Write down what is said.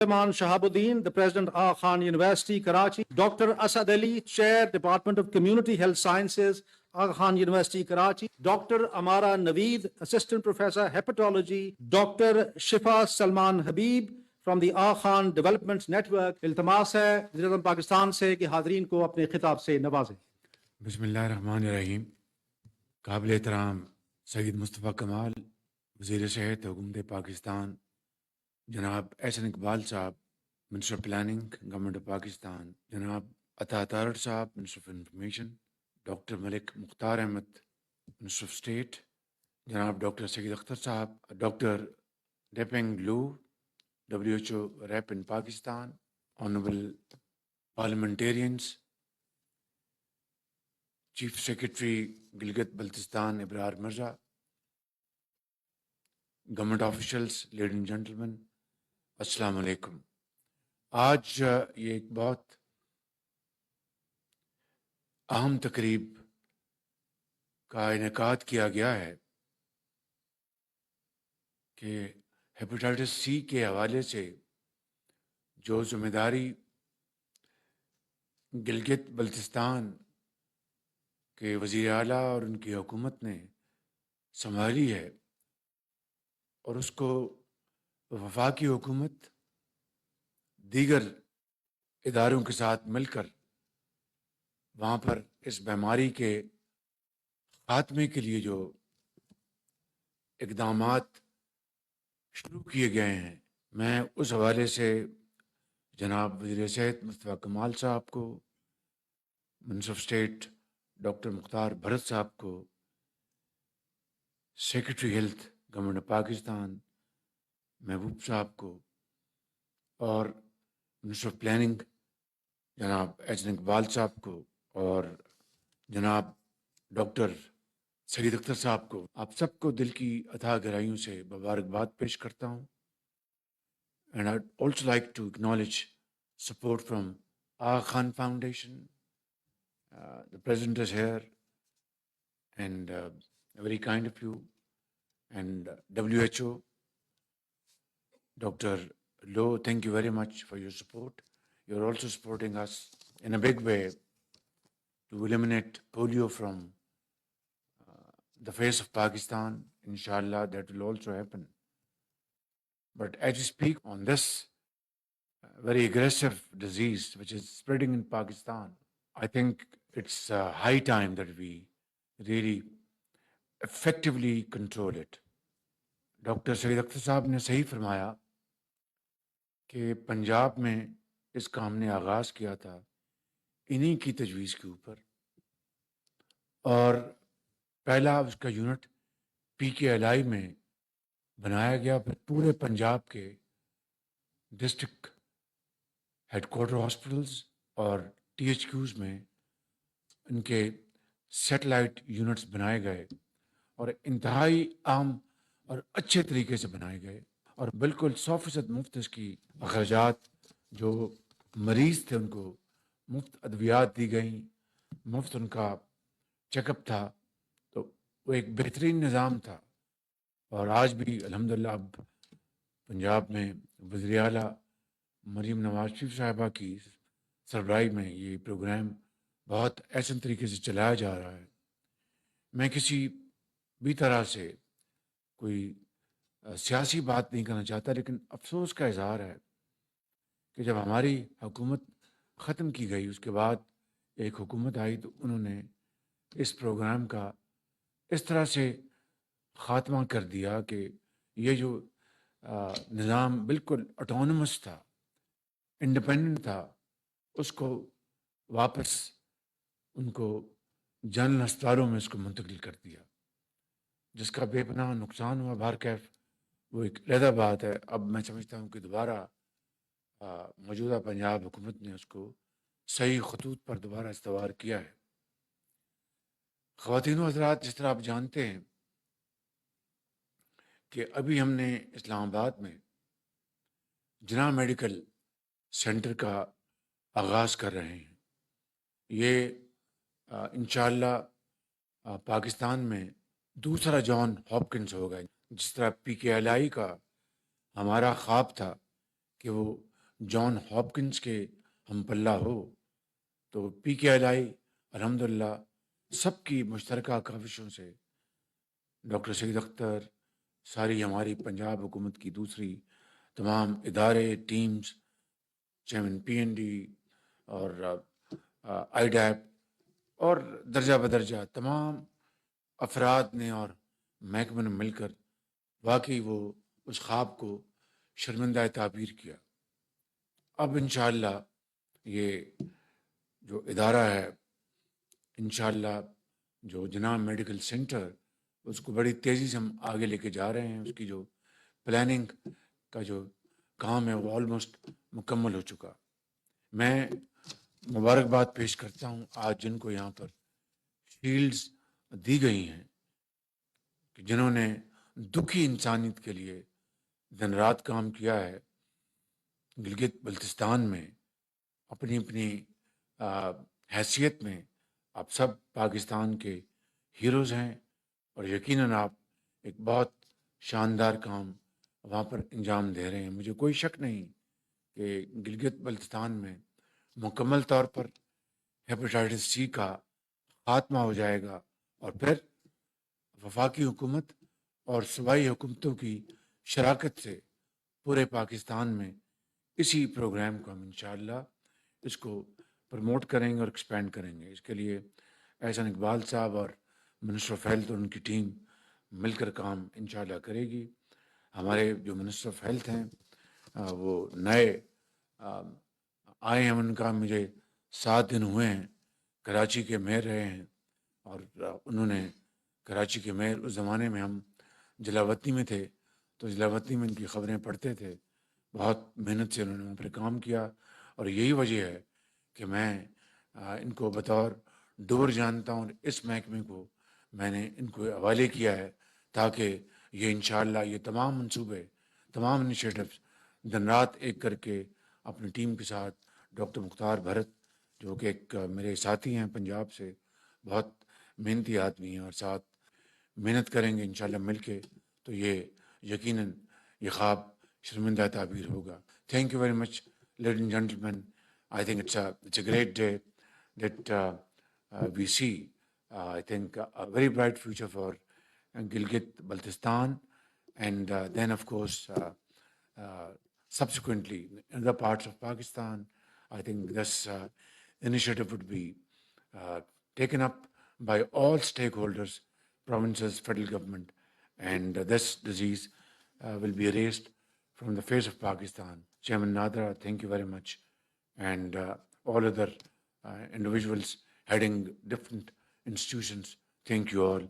Sulaiman Shahabuddin, the President, Aga Khan University, Karachi. Dr. Asad Ali, Chair, Department of Community Health Sciences, Aga Khan University, Karachi. Dr. Amara Naveed, Assistant Professor, Hepatology. Dr. Shifa Salman Habib from the Aga Khan Development Network. التماس ہے وزیر اعظم پاکستان سے کہ حاضرین کو اپنے خطاب سے نوازیں. بسم اللہ الرحمن الرحیم. قابل احترام سید مصطفیٰ کمال وزیر صحت حکومت پاکستان، جناب Ahsan Iqbal Sahab minister of planning government of Pakistan, جناب Atta Tarar Sahab minister of information, doctor Malik Mukhtar Ahmed minister of state, جناب doctor Syed Akhtar Sahab, doctor Dapeng Luo WHO rep in Pakistan, honourable parliamentarians, chief secretary Gilgit Baltistan Abrar Mirza, government officials, ladies and gentleman, السلام علیکم. آج یہ ایک بہت اہم تقریب کا انعقاد کیا گیا ہے کہ ہیپیٹائٹس سی کے حوالے سے جو ذمہ داری گلگت بلتستان کے وزیر اعلیٰ اور ان کی حکومت نے سنبھالی ہے، اور اس کو وفاقی حکومت دیگر اداروں کے ساتھ مل کر وہاں پر اس بیماری کے خاتمے کے لیے جو اقدامات شروع کیے گئے ہیں، میں اس حوالے سے جناب وزیر صحت مصطفیٰ کمال صاحب کو، منسٹر آف اسٹیٹ ڈاکٹر مختار بھرت صاحب کو، secretary health government of Pakistan محبوب صاحب کو، اور منسٹر آف پلاننگ جناب احسن اقبال صاحب کو، اور جناب ڈاکٹر سید اختر صاحب کو، آپ سب کو دل کی اتھاہ گہرائیوں سے مبارکباد پیش کرتا ہوں. And I also like to acknowledge support from Aga Khan foundation. The president is here, and very kind of you, and WHO, Dr. Low, thank you very much for your support. You're also supporting us in a big way to eliminate polio from the face of Pakistan. Inshallah, that will also happen. But as we speak on this very aggressive disease which is spreading in Pakistan, I think it's high time that we really effectively control it. Doctor Syed Akhtar Sahab نے صحیح فرمایا کہ پنجاب میں اس کا ہم نے آغاز کیا تھا انہی کی تجویز کے اوپر، اور پہلا اس کا یونٹ PKLI میں بنایا گیا، پھر پورے پنجاب کے ڈسٹرکٹ ہیڈ کوارٹر ہاسپٹلز اور THQs میں ان کے سیٹلائٹ یونٹس بنائے گئے، اور انتہائی عام اور اچھے طریقے سے بنائے گئے، اور بالکل 100% مفت اس کی اخراجات، جو مریض تھے ان کو مفت ادویات دی گئیں، مفت ان کا چیک اپ تھا. تو وہ ایک بہترین نظام تھا. اور آج بھی الحمدللہ اب پنجاب میں وزیر اعلیٰ مریم نواز شریف صاحبہ کی سربراہی میں یہ پروگرام بہت احسن طریقے سے چلایا جا رہا ہے. میں کسی بھی طرح سے کوئی سیاسی بات نہیں کرنا چاہتا، لیکن افسوس کا اظہار ہے کہ جب ہماری حکومت ختم کی گئی، اس کے بعد ایک حکومت آئی تو انہوں نے اس پروگرام کا اس طرح سے خاتمہ کر دیا کہ یہ جو نظام بالکل آٹونومس تھا، انڈیپینڈنٹ تھا، اس کو واپس ان کو جنرل ہسپتالوں میں اس کو منتقل کر دیا، جس کا بے پناہ نقصان ہوا. بہرکیف وہ ایک علیحدہ بات ہے. اب میں سمجھتا ہوں کہ دوبارہ موجودہ پنجاب حکومت نے اس کو صحیح خطوط پر دوبارہ استوار کیا ہے. خواتین و حضرات، جس طرح آپ جانتے ہیں کہ ابھی ہم نے اسلام آباد میں جناح میڈیکل سینٹر کا آغاز کر رہے ہیں. یہ انشاءاللہ پاکستان میں دوسرا جان ہاپکنس ہوگا. جس طرح PKLI کا ہمارا خواب تھا کہ وہ جان ہاپکنس کے ہم پلہ ہو، تو پی کے ایل آئی الحمدللہ سب کی مشترکہ کاوشوں سے ڈاکٹر سید اختر، ساری ہماری پنجاب حکومت کی دوسری تمام ادارے، teams, chairman P N D اور آئی ڈیپ اور درجہ بدرجہ تمام افراد نے اور محکمے نے مل کر واقعی وہ اس خواب کو شرمندہ تعبیر کیا۔ اب انشاءاللہ یہ جو ادارہ ہے، انشاءاللہ جو جناب میڈیکل سینٹر، اس کو بڑی تیزی سے ہم آگے لے کے جا رہے ہیں۔ اس کی جو پلاننگ کا جو کام ہے وہ آلموسٹ مکمل ہو چکا۔ میں مبارکباد پیش کرتا ہوں آج جن کو یہاں پر شیلڈز دی گئی ہیں، کہ جنہوں نے دکھی انسانیت کے لیے دن رات کام کیا ہے۔ گلگت بلتستان میں اپنی اپنی حیثیت میں آپ سب پاکستان کے ہیروز ہیں، اور یقیناً آپ ایک بہت شاندار کام وہاں پر انجام دے رہے ہیں۔ مجھے کوئی شک نہیں کہ گلگت بلتستان میں مکمل طور پر ہیپاٹائٹس سی کا خاتمہ ہو جائے گا، اور پھر وفاقی حکومت اور صوبائی حکومتوں کی شراکت سے پورے پاکستان میں اسی پروگرام کو ہم انشاءاللہ اس کو پروموٹ کریں گے اور ایکسپینڈ کریں گے۔ اس کے لیے احسن اقبال صاحب اور منسٹر آف ہیلتھ اور ان کی ٹیم مل کر کام انشاءاللہ کرے گی۔ ہمارے جو منسٹر آف ہیلتھ ہیں وہ نئے آئے ہیں، ان کا مجھے 7 دن ہوئے ہیں، کراچی کے میئر رہے ہیں، اور انہوں نے کراچی کے میئر، اس زمانے میں ہم جلاوطنی میں تھے تو جلاوطنی میں ان کی خبریں پڑھتے تھے۔ بہت محنت سے انہوں نے وہاں پر کام کیا، اور یہی وجہ ہے کہ میں ان کو بطور ڈور جانتا ہوں، اور اس محکمے کو میں نے ان کو حوالے کیا ہے تاکہ یہ انشاءاللہ یہ تمام منصوبے، تمام انیشیٹوز دن رات ایک کر کے اپنی ٹیم کے ساتھ، ڈاکٹر مختار بھرت جو کہ ایک میرے ساتھی ہیں پنجاب سے، بہت محنتی آدمی ہیں، اور ساتھ محنت کریں گے انشاءاللہ مل کے، تو یہ یقیناً یہ خواب شرمندہ تعبیر ہوگا۔ Thank you very much ladies and gentlemen. I think it's a great day that we see, I think, a very bright future for Gilgit-Baltistan, and then, of course, subsequently, in other parts of Pakistan. I think this initiative would be taken up by all stakeholders, provinces, federal government, and this disease will be erased from the face of Pakistan. Chairman Nadra, thank you very much, and all other individuals heading different institutions, thank you all.